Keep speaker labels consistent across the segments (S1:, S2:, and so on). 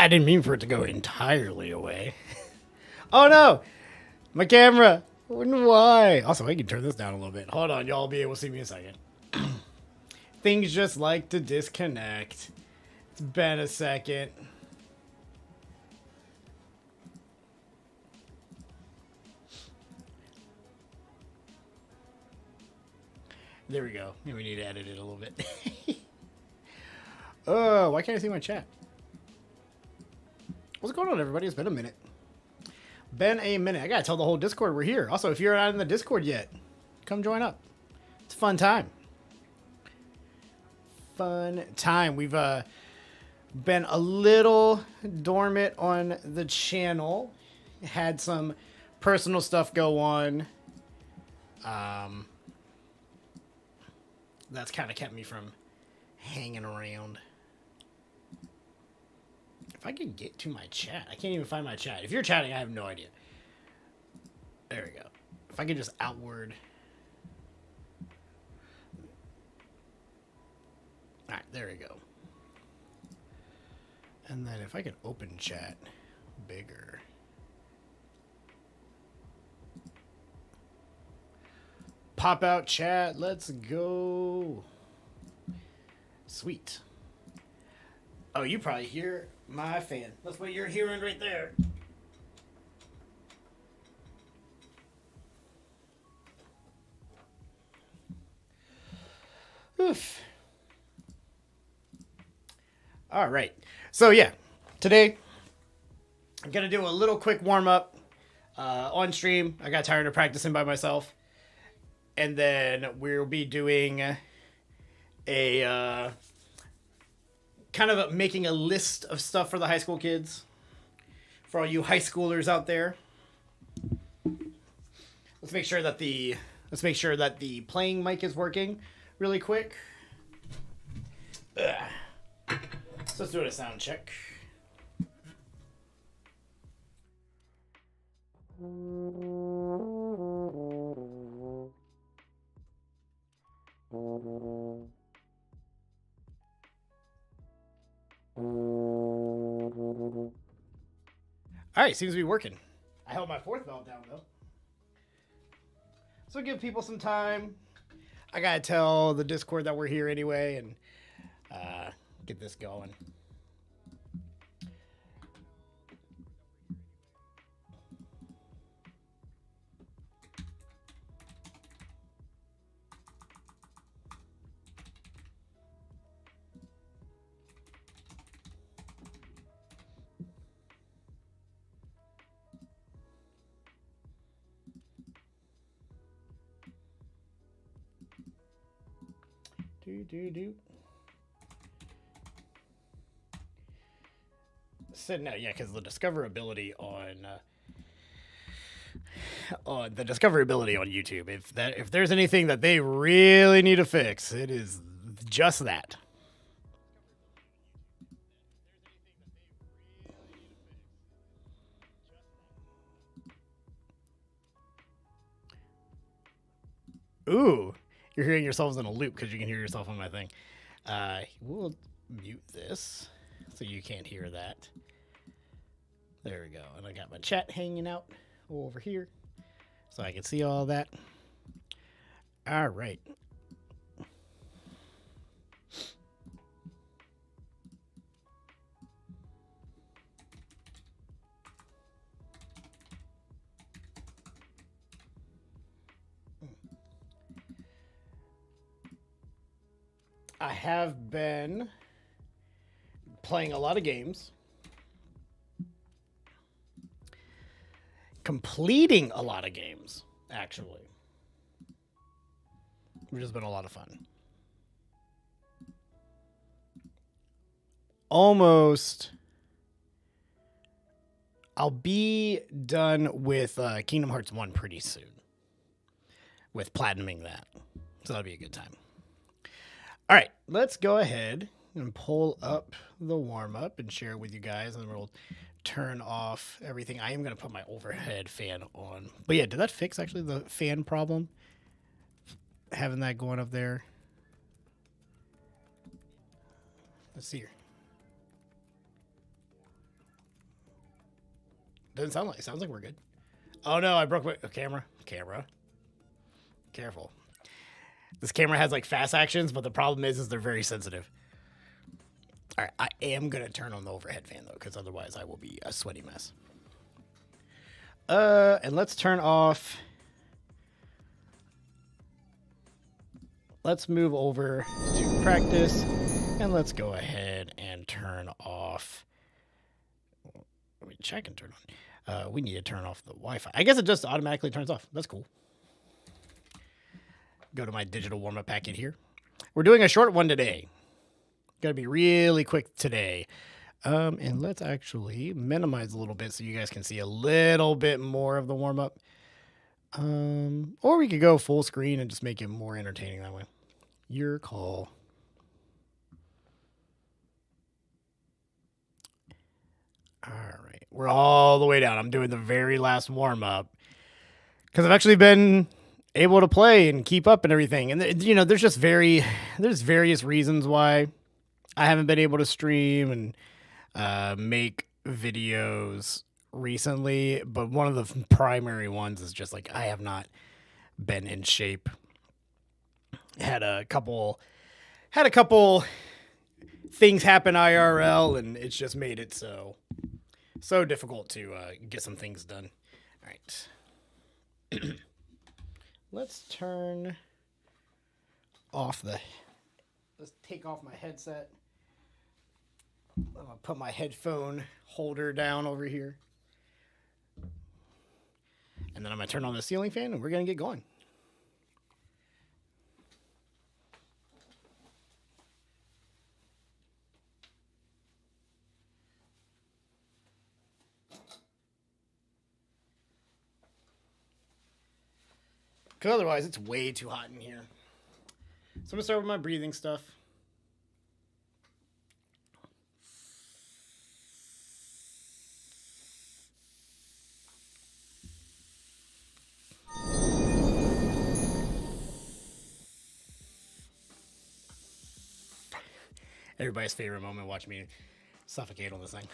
S1: I didn't mean for it to go entirely away. Oh no! My camera! Why? Also, I can turn this down a little bit. Hold on, y'all will be able to see me in a second. Things just like to disconnect. It's been a second. There we go. We need to edit it a little bit. Oh, why can't I see my chat? What's going on, everybody? It's been a minute. Been a minute. I gotta tell the whole Discord we're here. Also, if you're not in the Discord yet, come join up. It's a fun time. Fun time. We've been a little dormant on the channel. Had some personal stuff go on. That's kind of kept me from hanging around. If I could get to my chat. I can't even find my chat. If you're chatting, I have no idea. There we go. If I could just outward. All right, there we go. And then if I could open chat bigger. Pop out chat. Let's go. Sweet. Oh, you probably hear my fan. That's what you're hearing right there. Oof. All right. So, yeah. Today, I'm going to do a little quick warm-up on stream. I got tired of practicing by myself. And then we'll be doing a kind of making a list of stuff for the high school kids. For all you high schoolers out there. Let's make sure that the playing mic is working really quick. So let's do a sound check. All right, seems to be working. I held my fourth belt down though. So give people some time. I gotta tell the Discord that we're here anyway and get this going. Do. So no, yeah, because the discoverability on YouTube, if there's anything that they really need to fix, it is just that. Ooh. You're hearing yourselves in a loop because you can hear yourself on my thing. We'll mute this so you can't hear that. There we go. And I got my chat hanging out over here so I can see all that. All right. I have been playing a lot of games, completing a lot of games, actually, which has been a lot of fun. Almost. I'll be done with Kingdom Hearts 1 pretty soon, with platinuming that, so that'll be a good time. All right, let's go ahead and pull up the warm-up and share it with you guys, and then we'll turn off everything. I am going to put my overhead fan on. But yeah, did that fix actually the fan problem? Having that going up there. Let's see here. Doesn't sound like. It sounds like we're good. Oh no, I broke my camera. Camera. Careful. This camera has like fast actions, but the problem is they're very sensitive. All right, I am gonna turn on the overhead fan though, because otherwise I will be a sweaty mess. And let's turn off. Let's move over to practice, and let's go ahead and turn off. Which I can turn on. We need to turn off the Wi-Fi. I guess it just automatically turns off. That's cool. Go to my digital warm-up packet here. We're doing a short one today. Gotta be really quick today. And let's actually minimize a little bit so you guys can see a little bit more of the warm-up. Or we could go full screen and just make it more entertaining that way. Your call. All right. We're all the way down. I'm doing the very last warm-up because I've actually been able to play and keep up and everything. And, you know, there's various reasons why I haven't been able to stream and make videos recently, but one of the primary ones is just like I have not been in shape. Had a couple things happen IRL, and it's just made it so difficult to get some things done. All right. Let's turn off let's take off my headset. I'm gonna put my headphone holder down over here. And then I'm gonna turn on the ceiling fan and we're gonna get going. Because otherwise it's way too hot in here. So I'm gonna start with my breathing stuff. Everybody's favorite moment, watch me suffocate on this thing.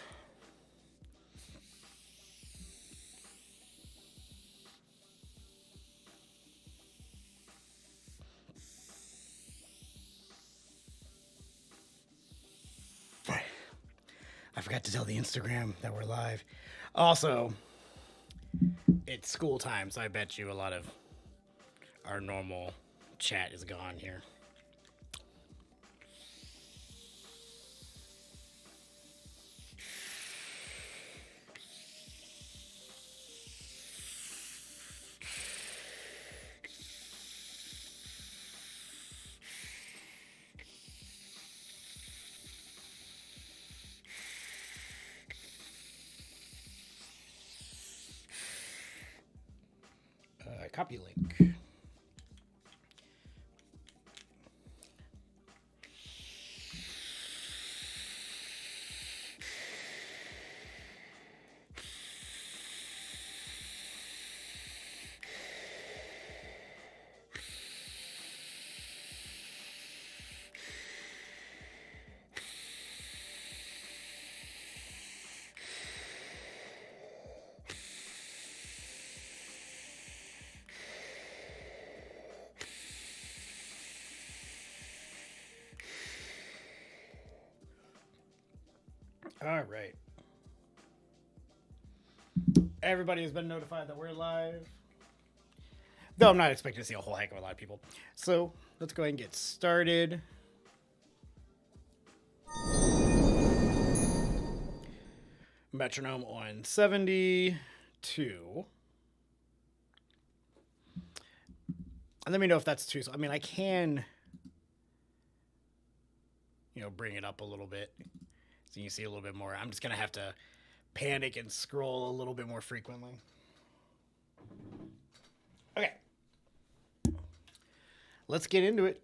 S1: I forgot to tell the Instagram that we're live. Also, it's school time, so I bet you a lot of our normal chat is gone here. Copy link. All right. Everybody has been notified that we're live. Though I'm not expecting to see a whole heck of a lot of people. So let's go ahead and get started. Metronome on 72. And let me know if that's too. I mean, I can, bring it up a little bit so you can see a little bit more. I'm just going to have to panic and scroll a little bit more frequently. Okay. Let's get into it.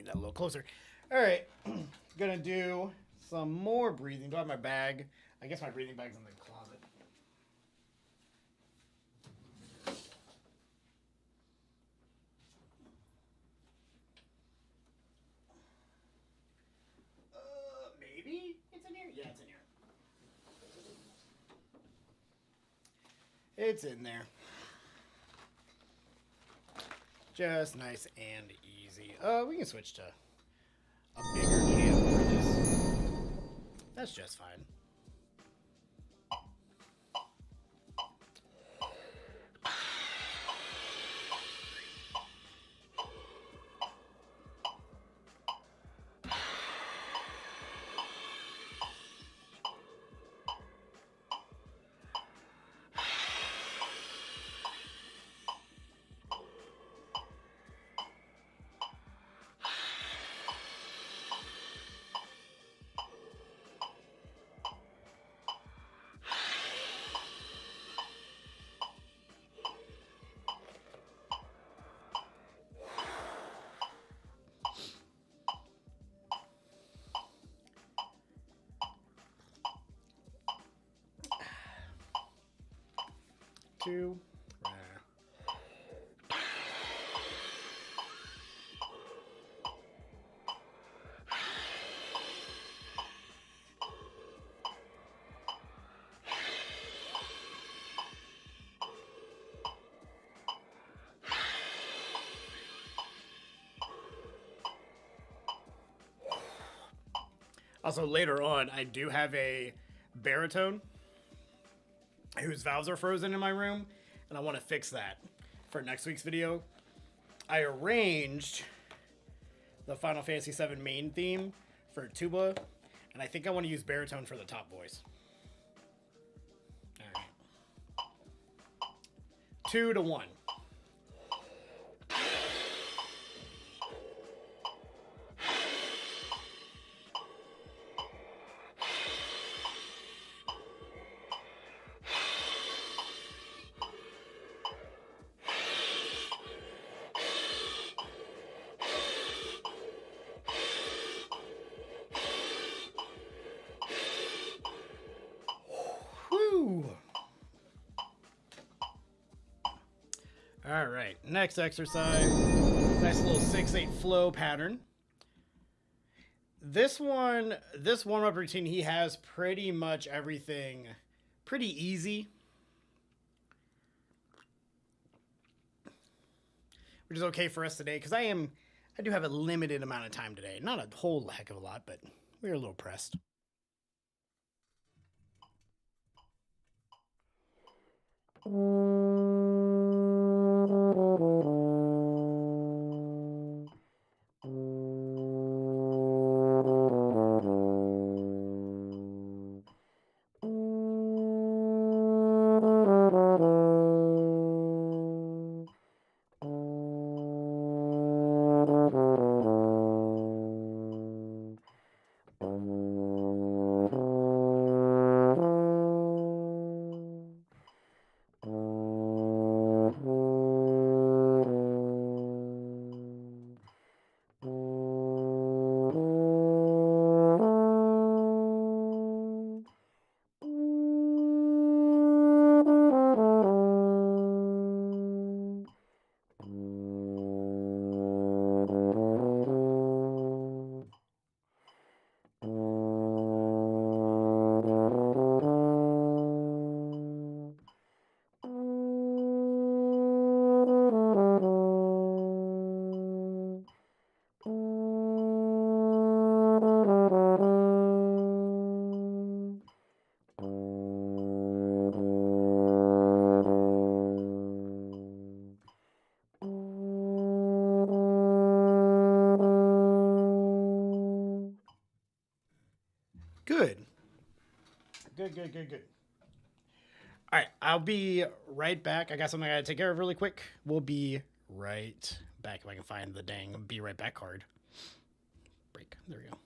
S1: that a little closer. All right, gonna do some more breathing. Do I have my bag? I guess my breathing bag's in the closet. Maybe it's in here. Yeah, it's in here. It's in there. Just nice and easy. We can switch to a bigger can for this. That's just fine. Two. Also, later on, I do have a baritone whose valves are frozen in my room, and I want to fix that for next week's video. I arranged the Final Fantasy VII main theme for tuba, and I think I want to use baritone for the top voice. All right. 2 to 1. All right, next exercise, nice little 6/8 flow pattern. This warm-up routine, he has pretty much everything pretty easy, which is okay for us today because I do have a limited amount of time today. Not a whole heck of a lot, but we're a little pressed. Good. Good. All right, I'll be right back. I got something I gotta take care of really quick. We'll be right back if I can find the dang be right back card. Break. There we go.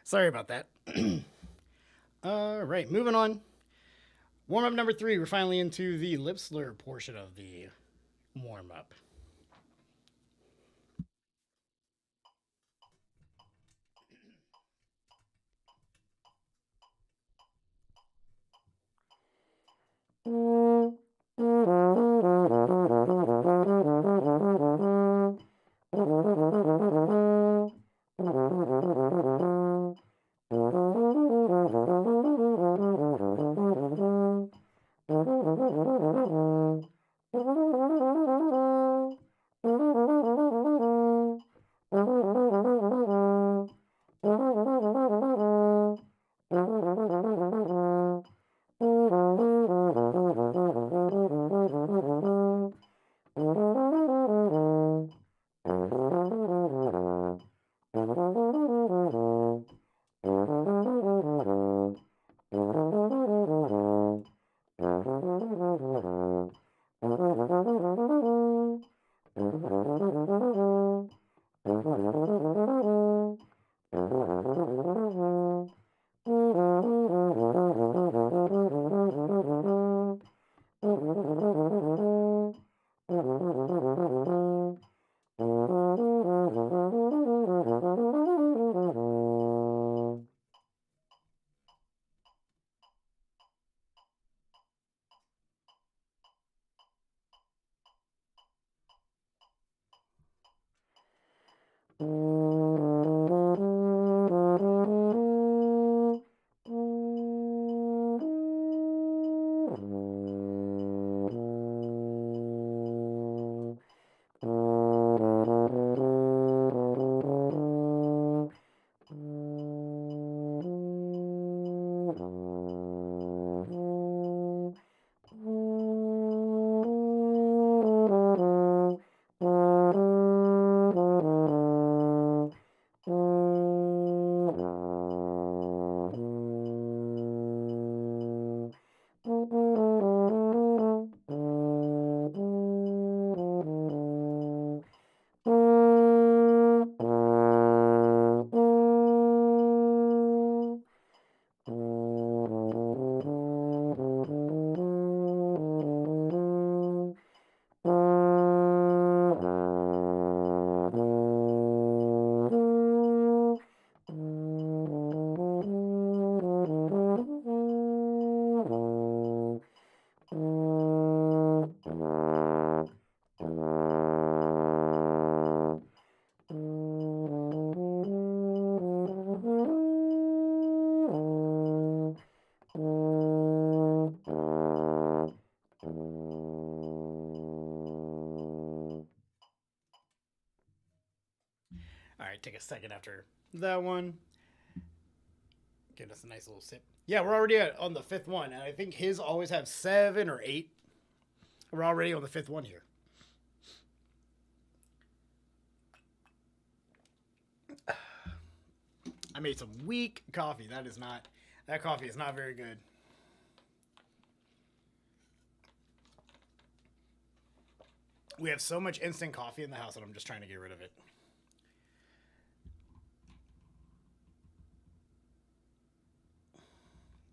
S1: Sorry about that. All right, moving on. Warm up number 3. We're finally into the lip slur portion of the warm up. All right, take a second after that one. Get us a nice little sip. Yeah, we're already on the 5th one, and I think his always have 7 or 8. We're already on the 5th one here. I made some weak coffee. That coffee is not very good. We have so much instant coffee in the house that I'm just trying to get rid of it.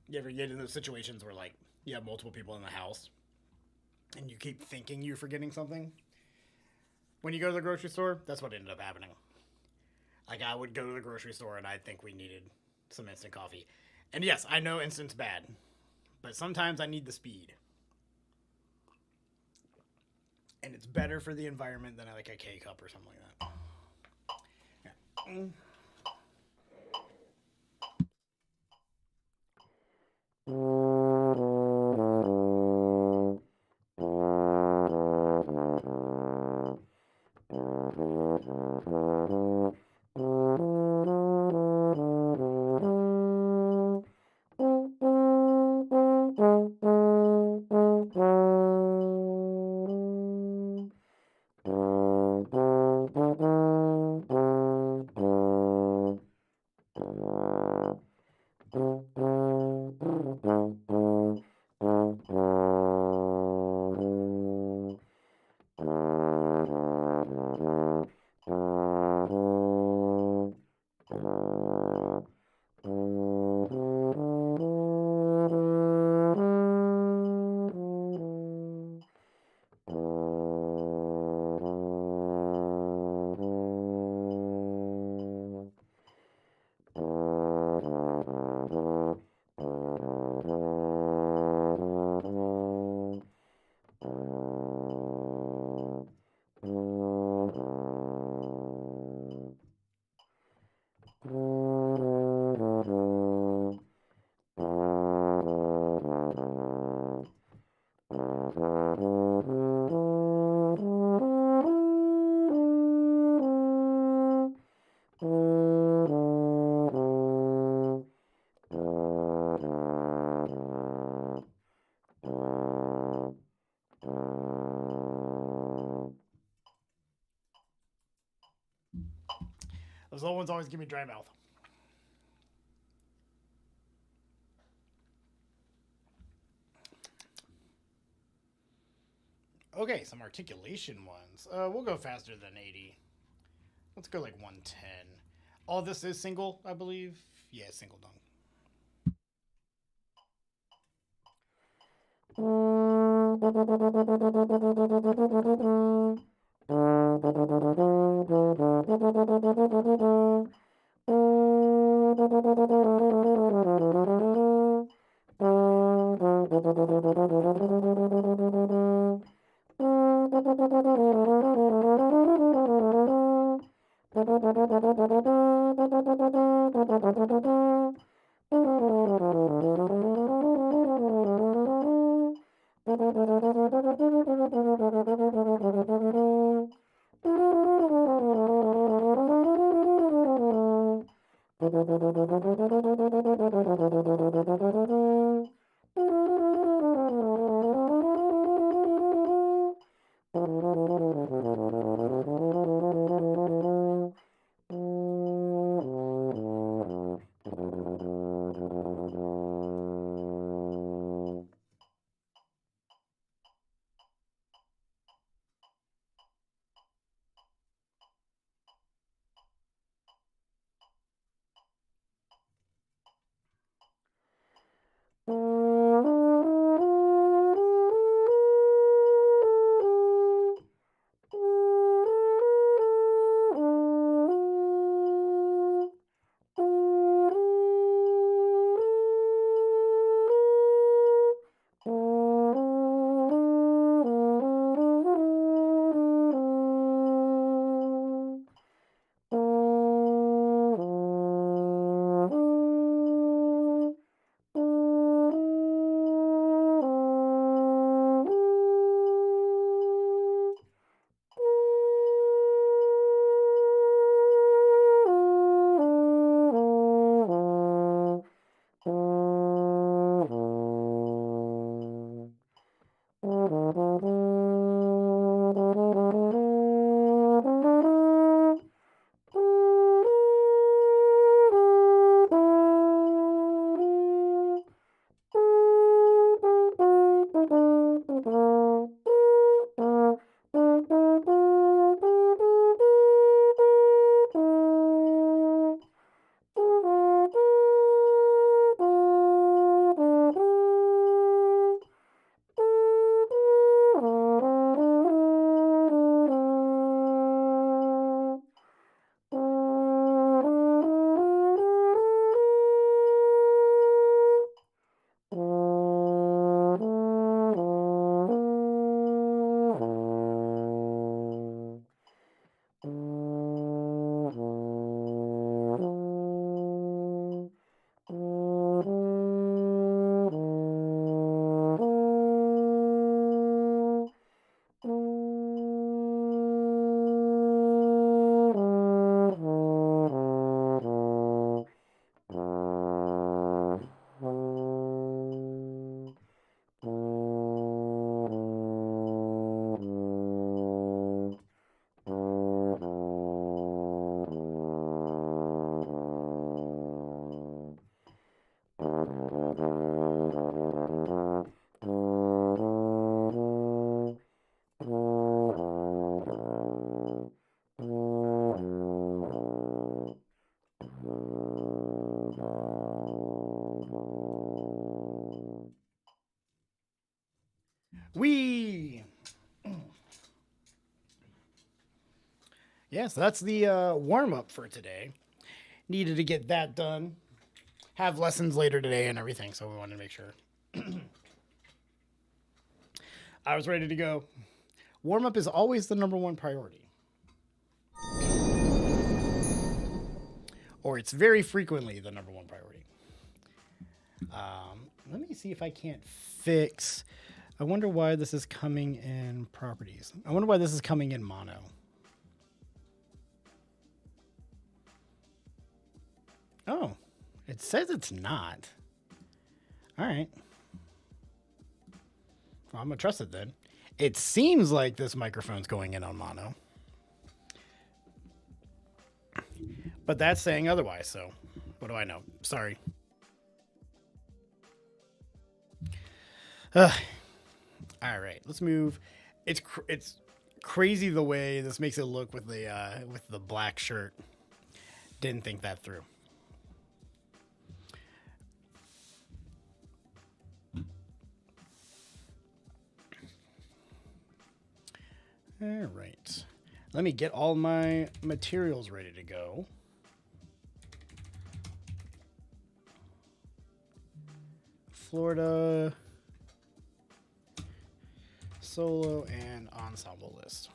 S1: You ever get in those situations where like you have multiple people in the house and you keep thinking you're forgetting something? When you go to the grocery store, that's what ended up happening. Like I would go to the grocery store and I'd think we needed some instant coffee. And yes, I know instant's bad, but sometimes I need the speed. And it's better for the environment than like a K cup or something like that. Yeah. slow ones always give me dry mouth. Okay, some articulation ones. We'll go faster than 80. Let's go like 110. All this is single, I believe. Yeah, single dong. Yeah, so that's the warm up for today. Needed to get that done. Have lessons later today and everything, so we wanted to make sure I was ready to go. Warm up is always the number one priority. Or it's very frequently the number one priority. Let me see if I can't fix. I wonder why this is coming in properties. I wonder why this is coming in mono. Oh, it says it's not. All right. Well, I'm going to trust it then. It seems like this microphone's going in on mono. But that's saying otherwise, so what do I know? Sorry. All right, let's move. It's crazy the way this makes it look with the black shirt. Didn't think that through. All right. Let me get all my materials ready to go. Florida solo and ensemble list.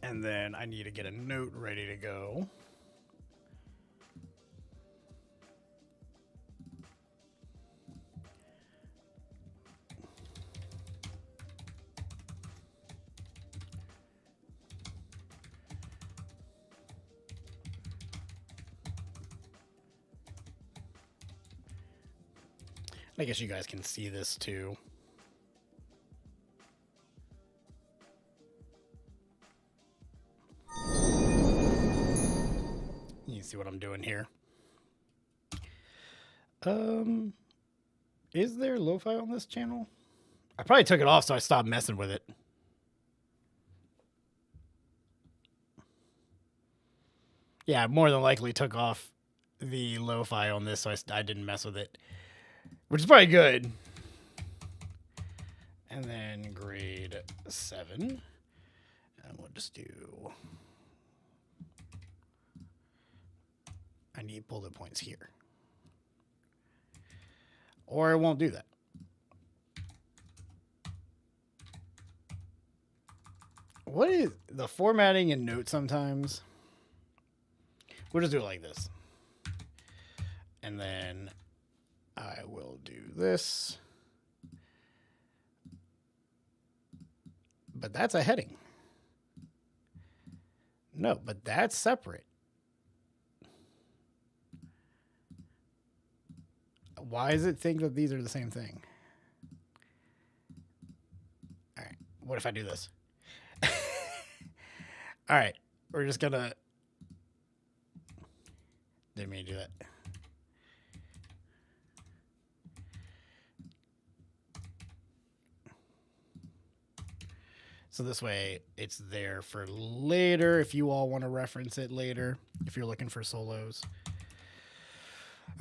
S1: And then I need to get a note ready to go. I guess you guys can see this too. You see what I'm doing here. Is there lo-fi on this channel? I probably took it off, so I stopped messing with it. Yeah, I more than likely took off the lo-fi on this, so I didn't mess with it. Which is probably good. And then grade 7. And we'll just do... I need bullet points here. Or I won't do that. What is the formatting in Note sometimes? We'll just do it like this. And then I will do this. But that's a heading. No, but that's separate. Why does it think that these are the same thing? All right. What if I do this? All right. We're just going to... Didn't mean to do that. So this way it's there for later if you all want to reference it later, if you're looking for solos.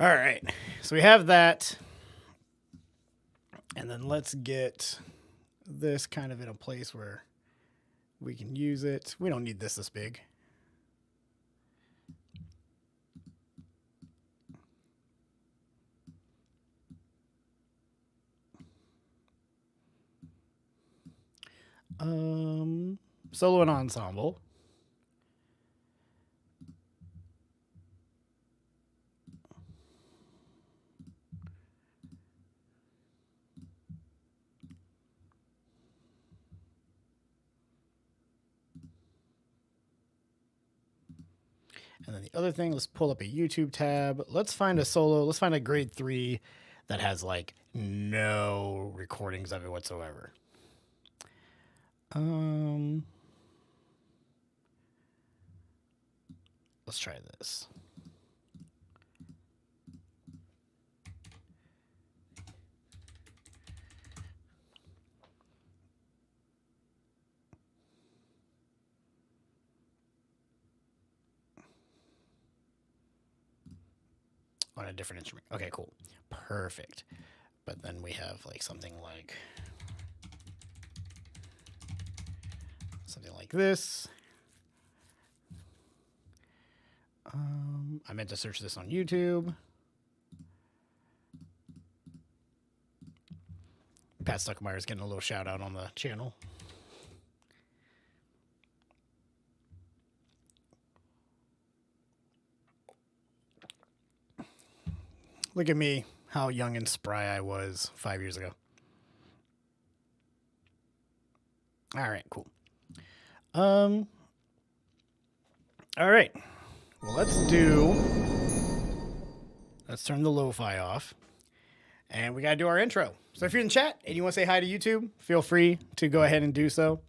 S1: All right, so we have that. And then let's get this kind of in a place where we can use it. We don't need this big. Solo and ensemble. And then the other thing, let's pull up a YouTube tab. Let's find a solo. Let's find a grade 3 that has like no recordings of it whatsoever. Let's try this. On a different instrument. Okay, cool. Perfect. But then we have like something like this. I meant to search this on YouTube. Pat Stuckmeyer is getting a little shout out on the channel. Look at me, how young and spry I was 5 years ago. All right, cool. All right. Well, let's turn the lo-fi off. And we got to do our intro. So if you're in chat and you want to say hi to YouTube, feel free to go ahead and do so.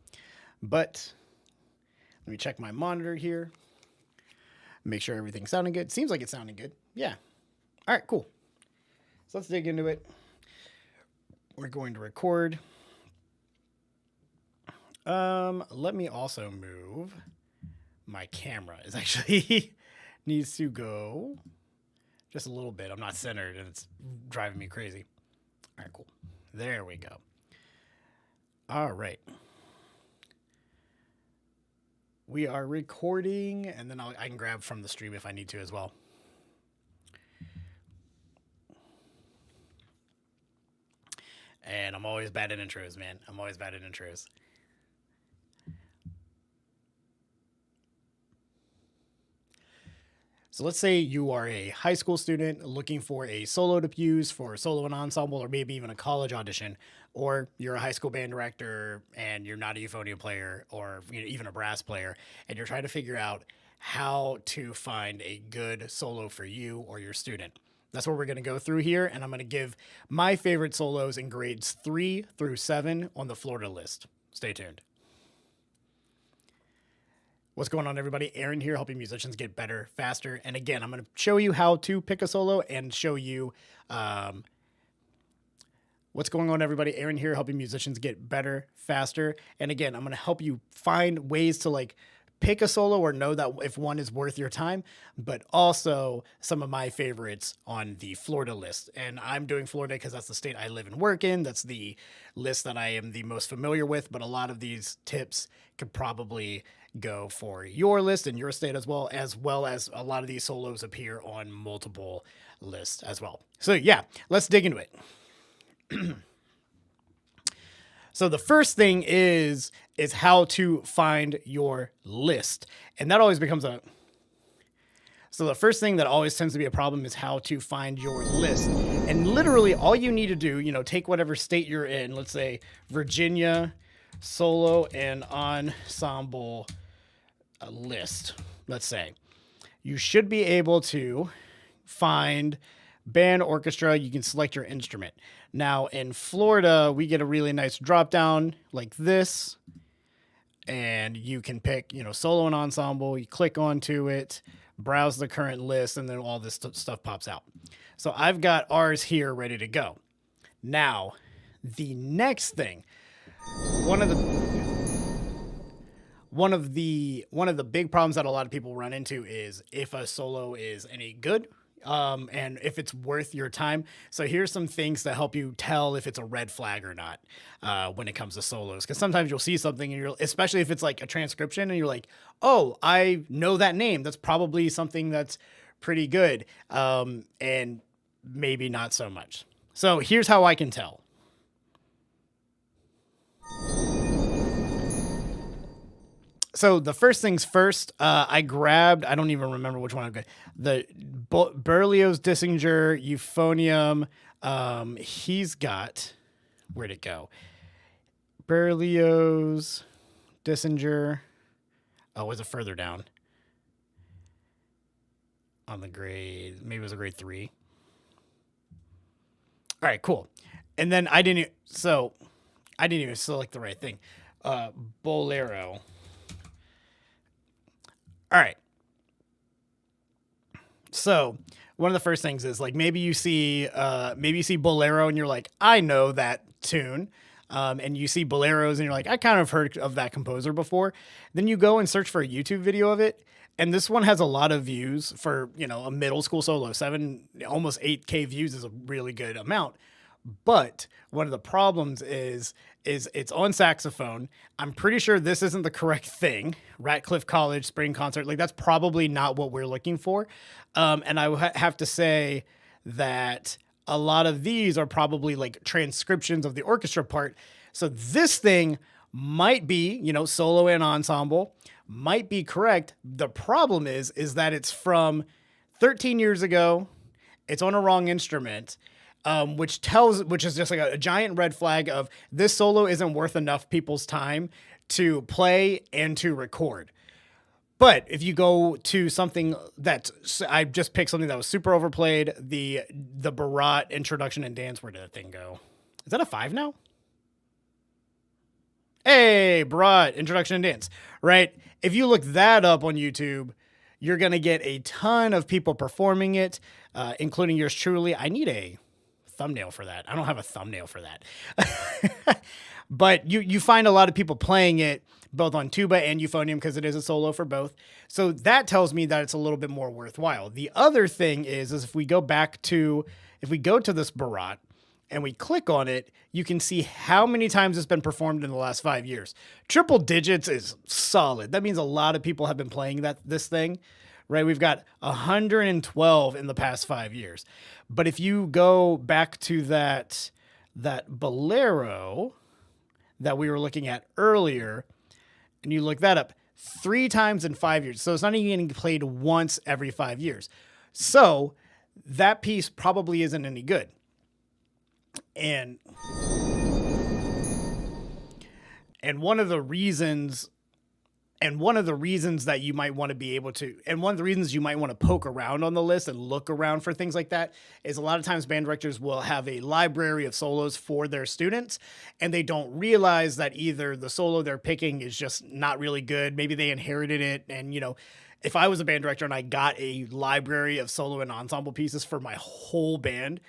S1: But Let me check my monitor here. Make sure everything's sounding good. Seems like it's sounding good. Yeah. All right, cool. So let's dig into it. We're going to record. Let me also move my camera. Is actually needs to go just a little bit. I'm not centered and it's driving me crazy. All right, cool. There we go. All right. We are recording, and then I can grab from the stream if I need to as well. And I'm always bad at intros, man. I'm always bad at intros. So let's say you are a high school student looking for a solo to use for a solo and ensemble, or maybe even a college audition, or you're a high school band director and you're not a euphonium player or even a brass player, and you're trying to figure out how to find a good solo for you or your student. That's what we're going to go through here, and I'm going to give my favorite solos in grades 3 through 7 on the Florida list. Stay tuned. What's going on, everybody? Aaron here, helping musicians get better, faster. And again, I'm going to show you how to pick a solo and show you what's going on, everybody. Aaron here, helping musicians get better, faster. And again, I'm going to help you find ways to pick a solo or know that if one is worth your time, but also some of my favorites on the Florida list. And I'm doing Florida because that's the state I live and work in. That's the list that I am the most familiar with, but a lot of these tips could probably go for your list and your state as well as a lot of these solos appear on multiple lists as well. So yeah, let's dig into it. So the first thing is how to find your list. And that always becomes so the first thing that always tends to be a problem is how to find your list. And literally all you need to do, take whatever state you're in, let's say Virginia solo and ensemble list, let's say. You should be able to find band, orchestra. You can select your instrument. Now in Florida, we get a really nice drop down like this, and you can pick, solo and ensemble. You click onto it, browse the current list, and then all this stuff pops out. So I've got ours here ready to go. Now, the next thing, one of the big problems that a lot of people run into is if a solo is any good, and if it's worth your time. So here's some things to help you tell if it's a red flag or not when it comes to solos. Because sometimes you'll see something, and especially if it's like a transcription, and you're like, oh, I know that name. That's probably something that's pretty good, and maybe not so much. So here's how I can tell. So the first things first, I don't even remember which one I got. The Berlioz Dissinger euphonium. He's got, where'd it go? Berlioz Dissinger. Oh, was it further down? On the grade, maybe it was a grade 3. All right, cool. And then I didn't even select the right thing. Bolero. All right. So one of the first things is maybe you see Bolero and you're like, I know that tune. And you see Boleros and you're like, I kind of heard of that composer before. Then you go and search for a YouTube video of it. And this one has a lot of views for, a middle school solo. Almost 8K views is a really good amount. But one of the problems is it's on saxophone. I'm pretty sure this isn't the correct thing. Ratcliffe College Spring Concert. That's probably not what we're looking for. And I have to say that a lot of these are probably transcriptions of the orchestra part. So this thing might be, solo and ensemble, might be correct. The problem is that it's from 13 years ago. It's on a wrong instrument. Which is just a giant red flag of this solo isn't worth enough people's time to play and to record. But if you go to something I just picked something that was super overplayed, the Barat Introduction and Dance, where did that thing go? Is that a 5 now? Hey, Barat, Introduction to Dance, right? If you look that up on YouTube, you're going to get a ton of people performing it, including yours truly. I need a thumbnail for that. I don't have a thumbnail for that. But you find a lot of people playing it both on tuba and euphonium because it is a solo for both. So that tells me that it's a little bit more worthwhile. The other thing is if we go to this Barat and we click on it, you can see how many times it's been performed in the last 5 years. Triple digits is solid. That means a lot of people have been playing this thing, right? We've got 112 in the past 5 years. But if you go back to that bolero that we were looking at earlier, and you look that up, 3 times in 5 years. So it's not even getting played once every 5 years. So that piece probably isn't any good. And one of the reasons that you might want to be able to, and one of the reasons you might want to poke around on the list and look around for things like that is a lot of times band directors will have a library of solos for their students, and they don't realize that either the solo they're picking is just not really good. Maybe they inherited it. And, if I was a band director and I got a library of solo and ensemble pieces for my whole band,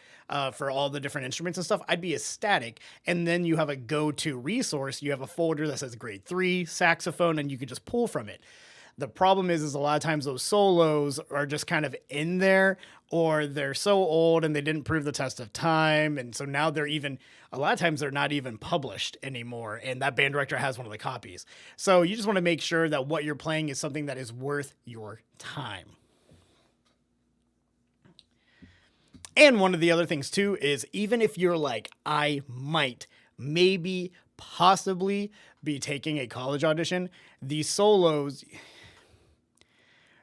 S1: for all the different instruments and stuff, I'd be ecstatic. And then you have a go-to resource. You have a folder that says grade 3 saxophone, and you could just pull from it. The problem is a lot of times those solos are just kind of in there, or they're so old and they didn't prove the test of time. And so now a lot of times they're not even published anymore. And that band director has one of the copies. So you just want to make sure that what you're playing is something that is worth your time. And one of the other things too is even if you're like, I might, maybe, possibly be taking a college audition, these solos.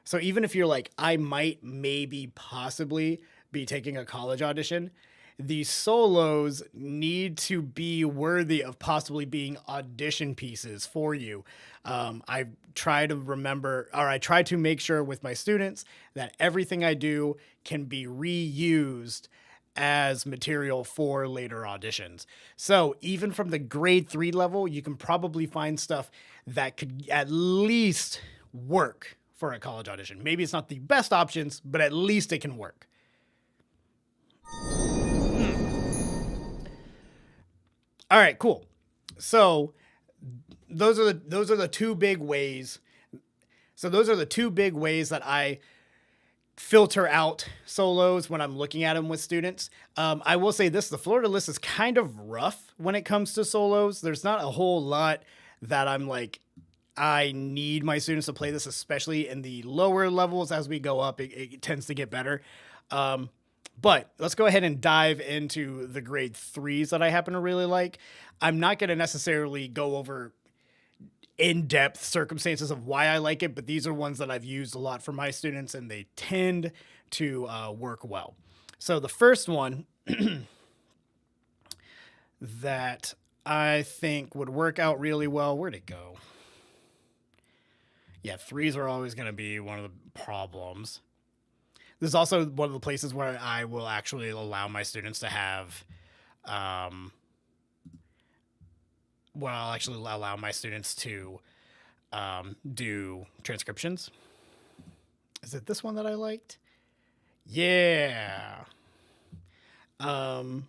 S1: So even if you're like, I might, maybe, possibly be taking a college audition, these solos need to be worthy of possibly being audition pieces for you. I try to make sure with my students that everything I do can be reused as material for later auditions. So even from the grade 3 level, you can probably find stuff that could at least work for a college audition. Maybe it's not the best options, but at least it can work. All right, cool. So those are the two big ways. So those are the two big ways that I filter out solos when I'm looking at them with students. I will say this, the Florida list is kind of rough when it comes to solos. There's not a whole lot that I'm like, I need my students to play this, especially in the lower levels. As we go up, it tends to get better. But let's go ahead and dive into the grade 3s that I happen to really like. I'm not going to necessarily go over in-depth circumstances of why I like it, but these are ones that I've used a lot for my students, and they tend to work well. So the first one that I think would work out really well, where'd it go? Yeah, 3s are always going to be one of the problems. This is also one of the places where I will actually allow my students to have, I'll actually allow my students to do transcriptions. Is it this one that I liked? Yeah. No,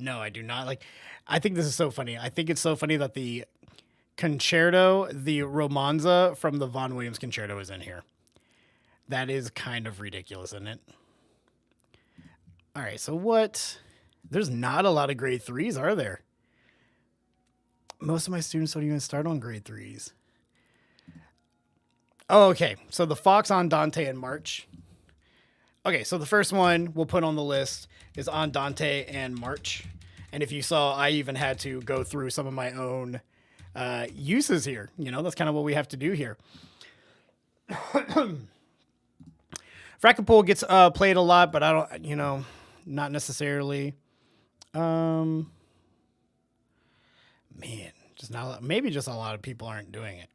S1: I do not like. I think this is so funny. I think it's so funny that the concerto, the romanza from the Vaughan Williams concerto is in here. That is kind of ridiculous, isn't it? All right, so there's not a lot of grade 3s, are there? Most of my students don't even start on grade 3s. Oh, okay, so the Fox Andante in March. Okay, so the first one we'll put on the list is Andante and March. And if you saw, I even had to go through some of my own uses here. That's kind of what we have to do here. Frackenpool gets played a lot, but I don't, not necessarily. Man, just not. Maybe just a lot of people aren't doing it.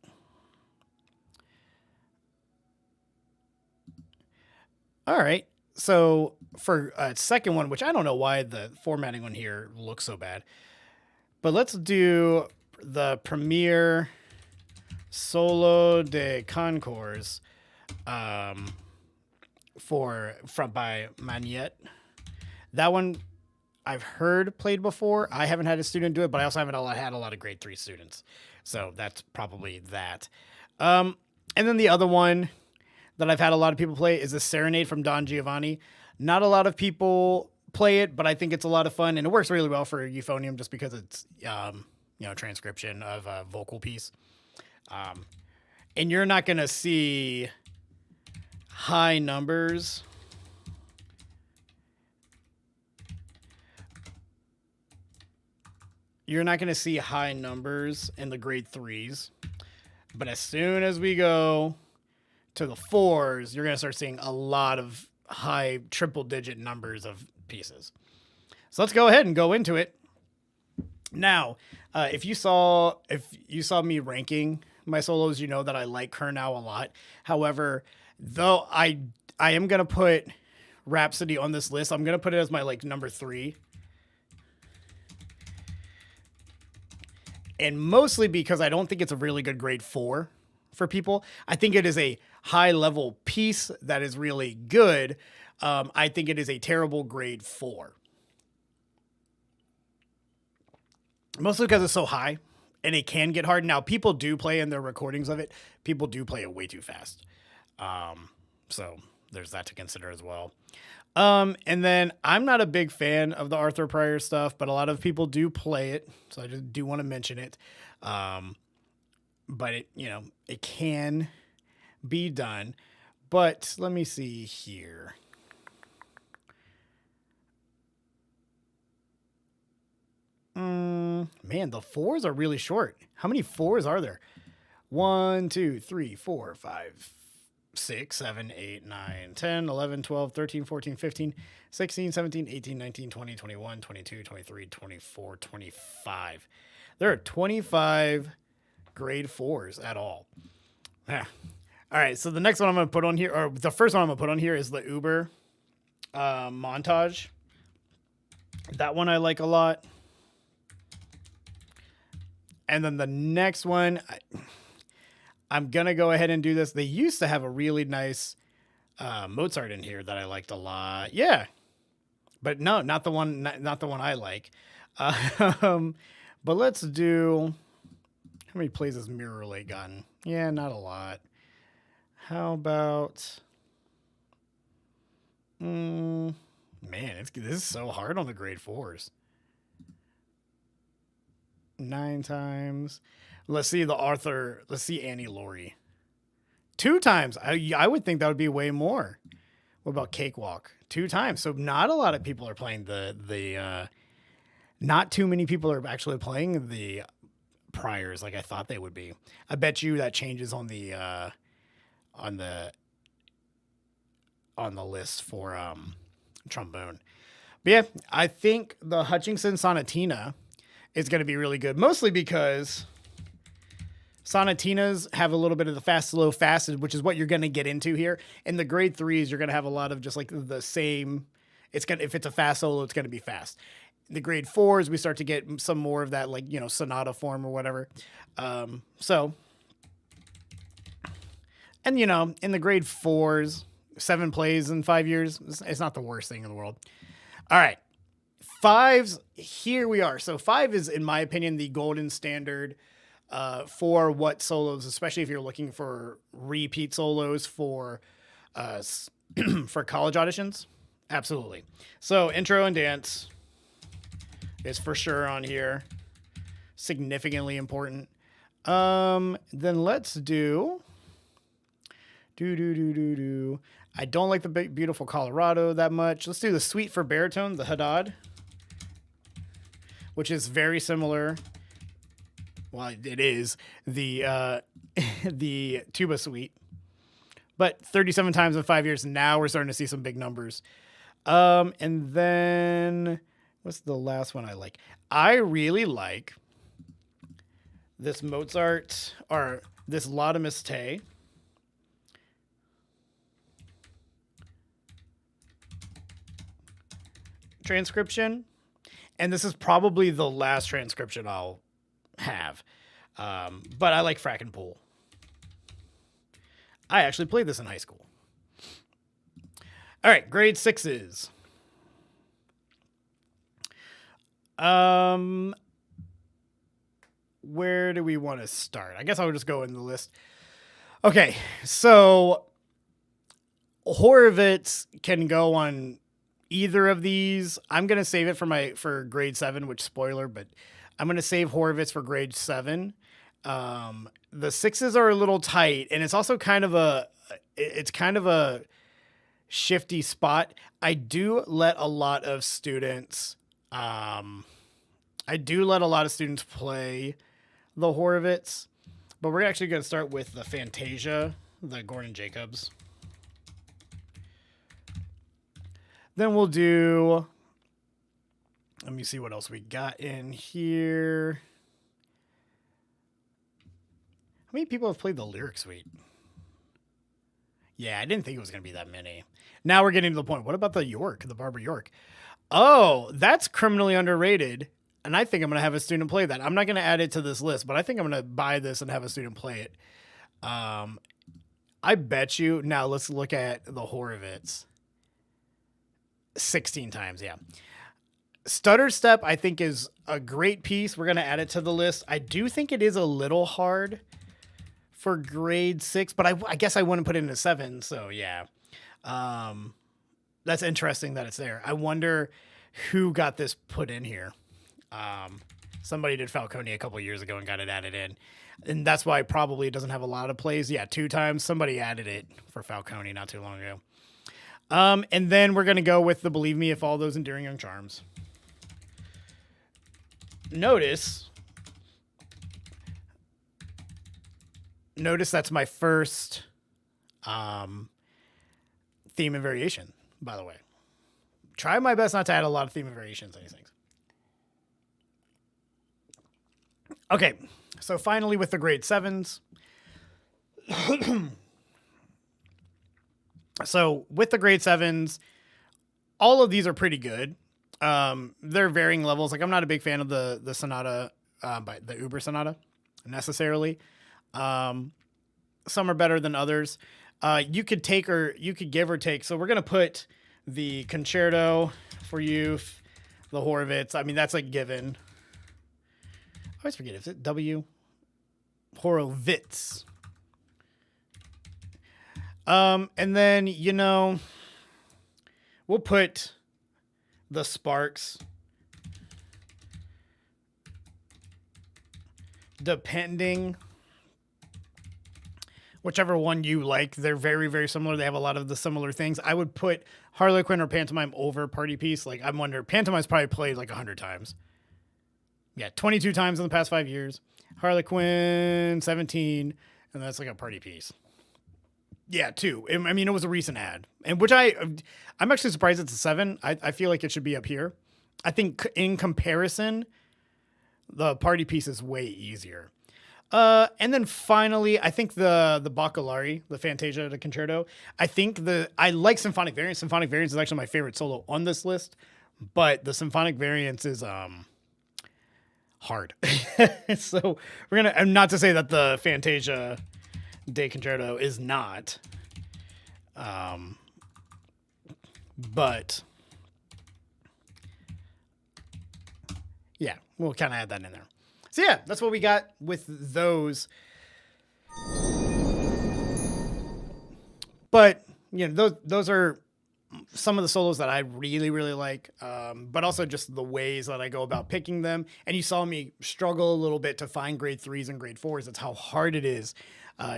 S1: All right. So for a second one, which I don't know why the formatting on here looks so bad, but let's do the premier solo de concours by Magnette. That one I've heard played before. I haven't had a student do it, but I also haven't had a lot of grade 3 students. So that's probably that. And then the other one that I've had a lot of people play is the Serenade from Don Giovanni. Not a lot of people play it, but I think it's a lot of fun, and it works really well for euphonium just because it's transcription of a vocal piece. And you're not going to see high numbers. You're not going to see high numbers in the grade 3s. But as soon as we go to the 4s, you're going to start seeing a lot of high triple-digit numbers of pieces. So let's go ahead and go into it. Now, if you saw me ranking my solos, you know that I like Curnow a lot. However, though I am going to put Rhapsody on this list, I'm going to put it as my number 3. And mostly because I don't think it's a really good grade 4 for people. I think it is a high level piece that is really good. I think it is a terrible grade 4. Mostly because it's so high and it can get hard. Now, people do play in their recordings of it. People do play it way too fast. So there's that to consider as well. And then I'm not a big fan of the Arthur Pryor stuff, but a lot of people do play it. So I just do want to mention it. But it can be done. But let me see here. Man, the 4s are really short. How many 4s are there? 1, 2, 3, 4, 5, 6, 7, 8, 9, 10, 11, 12, 13, 14, 15, 16, 17, 18, 19, 20, 21, 22, 23, 24, 25. There are 25 grade 4s at all. Yeah. All right, so the next one I'm going to put on here, or the first one I'm going to put on here is the Uber montage. That one I like a lot. And then the next one, I'm going to go ahead and do this. They used to have a really nice Mozart in here that I liked a lot. Yeah. But no, not the one I like. But let's do, how many plays has Mirror Relay gotten? Yeah, not a lot. How about, man, this is so hard on the grade 4s. 9 times. Let's see let's see Annie Laurie. 2 times. I would think that would be way more. What about Cakewalk? 2 times. So not a lot of people are playing not too many people are actually playing the Priors like I thought they would be. I bet you that changes on the list for trombone. But yeah, I think the Hutchinson Sonatina is going to be really good, mostly because sonatinas have a little bit of the fast, slow, fast, which is what you're going to get into here. In the grade 3s, you're going to have a lot of just like the same. If it's a fast solo, it's going to be fast. In the grade 4s, we start to get some more of that, sonata form or whatever. And in the grade 4s, 7 plays in 5 years, it's not the worst thing in the world. All right. 5s, here we are. So 5 is, in my opinion, the golden standard for what solos, especially if you're looking for repeat solos for college auditions. Absolutely. So intro and dance is for sure on here. Significantly important. Then let's do. I don't like the Big Beautiful Colorado that much. Let's do the Suite for Baritone, the Haddad, which is very similar. Well, it is the the tuba suite, but 37 times in 5 years. Now we're starting to see some big numbers. And then what's the last one I like? I really like this Mozart or this Laudamus Te. Transcription. And this is probably the last transcription I'll have. But I like Frack and Pool. I actually played this in high school. All right, grade 6s. Where do we want to start? I guess I'll just go in the list. Okay, so Horowitz can go on either of these. I'm gonna save it for grade 7, which spoiler, but I'm gonna save Horowitz for grade 7. The 6s are a little tight, and it's also kind of a shifty spot. I do let a lot of students play the Horowitz, but we're actually going to start with the Fantasia, the Gordon Jacobs. Then we'll do, let me see what else we got in here. How many people have played the Lyric Suite? Yeah, I didn't think it was going to be that many. Now we're getting to the point. What about the York, the Barbara York? Oh, that's criminally underrated. And I think I'm going to have a student play that. I'm not going to add it to this list, but I think I'm going to buy this and have a student play it. I bet you. Now let's look at the Horowitz. 16 times, yeah. Stutter Step, I think, is a great piece. We're going to add it to the list. I do think it is a little hard for grade 6, but I guess I wouldn't put it in a 7. So yeah, that's interesting that it's there. I wonder who got this put in here. Somebody did Falcone a couple years ago and got it added in, and that's why probably it doesn't have a lot of plays. Yeah, 2 times. Somebody added it for Falcone not too long ago. And then we're gonna go with the Believe Me If All Those Endearing Young Charms. Notice that's my first theme and variation, by the way. Try my best not to add a lot of theme and variations to these things. Okay, so finally with the grade 7s. So with the grade 7s, all of these are pretty good. They're varying levels. Like, I'm not a big fan of the sonata, by the Uber Sonata necessarily. Some are better than others. You could give or take. So we're going to put the concerto for youth, the Horowitz. I mean, that's a given. I always forget. Is it W? Horowitz. And then, we'll put the Sparks, depending whichever one you like. They're very, very similar. They have a lot of the similar things. I would put Harlequin or Pantomime over Party Piece. Like, I wonder, Pantomime's probably played like 100 times. Yeah, 22 times in the past 5 years. Harlequin, 17, and that's like a Party Piece. Yeah, 2. I mean, it was a recent ad, and which I'm actually surprised it's a 7. I feel like it should be up here. I think in comparison, the Party Piece is way easier. And then finally, I think the Baccalari, the Fantasia, the Concerto. I like Symphonic Variants. Symphonic Variants is actually my favorite solo on this list, but the Symphonic Variants is hard. So we're gonna, and not to say that the Fantasia de Concerto is not, but yeah, we'll kind of add that in there. So yeah, that's what we got with those. But those are some of the solos that I really, really like, but also just the ways that I go about picking them. And you saw me struggle a little bit to find grade 3s and grade 4s. That's how hard it is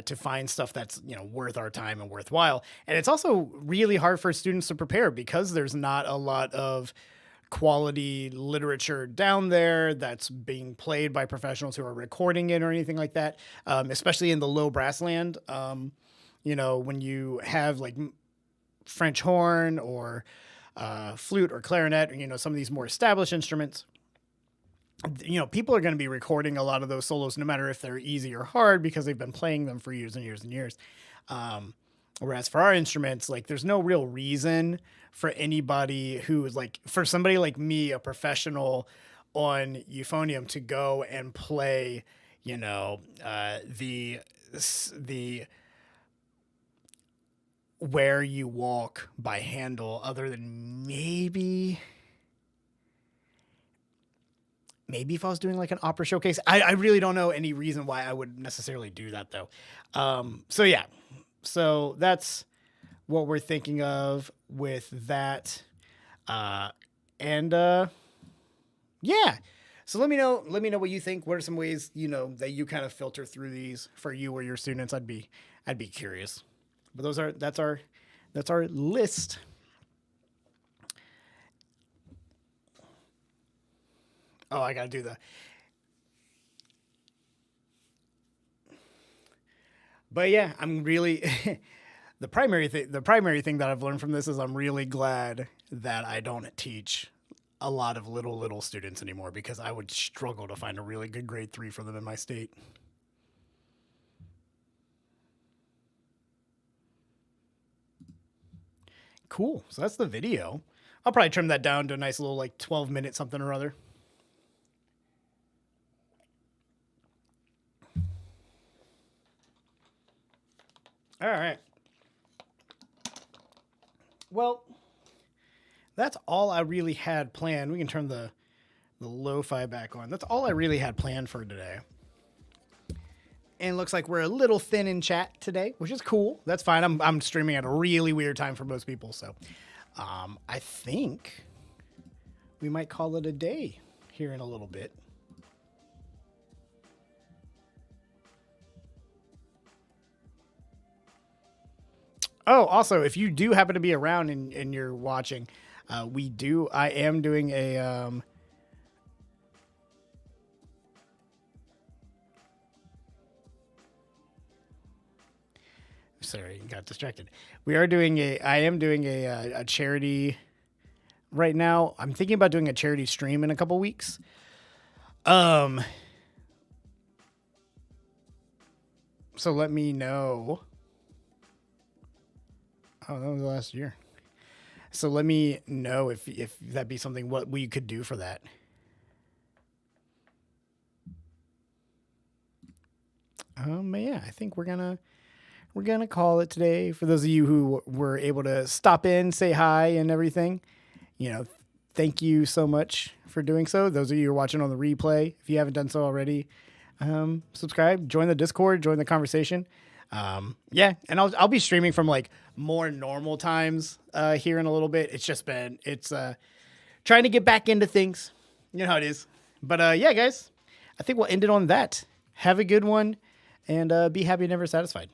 S1: to find stuff that's worth our time and worthwhile. And it's also really hard for students to prepare because there's not a lot of quality literature down there that's being played by professionals who are recording it or anything like that, especially in the low brass land. When you have like French horn or flute or clarinet, or, some of these more established instruments, people are going to be recording a lot of those solos, no matter if they're easy or hard, because they've been playing them for years and years and years. Whereas for our instruments, like, there's no real reason for anybody who is for somebody like me, a professional on euphonium, to go and play, the where you walk by handle, other than maybe if I was doing like an opera showcase. I really don't know any reason why I would necessarily do that though. So yeah, so that's what we're thinking of with that. And yeah. So let me know what you think. What are some ways, that you kind of filter through these for you or your students? I'd be curious. But that's our list. Oh, I gotta do but yeah, I'm really the primary thing that I've learned from this is I'm really glad that I don't teach a lot of little students anymore, because I would struggle to find a really good grade 3 for them in my state. Cool. So that's the video. I'll probably trim that down to a nice little like 12-minute something or other. All right. Well, that's all I really had planned. We can turn the lo-fi back on. That's all I really had planned for today. And it looks like we're a little thin in chat today, which is cool. That's fine. I'm streaming at a really weird time for most people, so I think we might call it a day here in a little bit. Oh, also, if you do happen to be around and you're watching, I am doing a sorry, got distracted. I am doing a charity right now. I'm thinking about doing a charity stream in a couple weeks. So let me know. Oh, that was last year. So let me know if that'd be something what we could do for that. Yeah, I think we're gonna call it today. For those of you who were able to stop in, say hi and everything, thank you so much for doing so. Those of you who are watching on the replay, if you haven't done so already, subscribe, join the Discord, join the conversation. Yeah, and I'll be streaming from like more normal times here in a little bit. It's trying to get back into things. You know how it is. But yeah, guys, I think we'll end it on that. Have a good one, and be happy, never satisfied.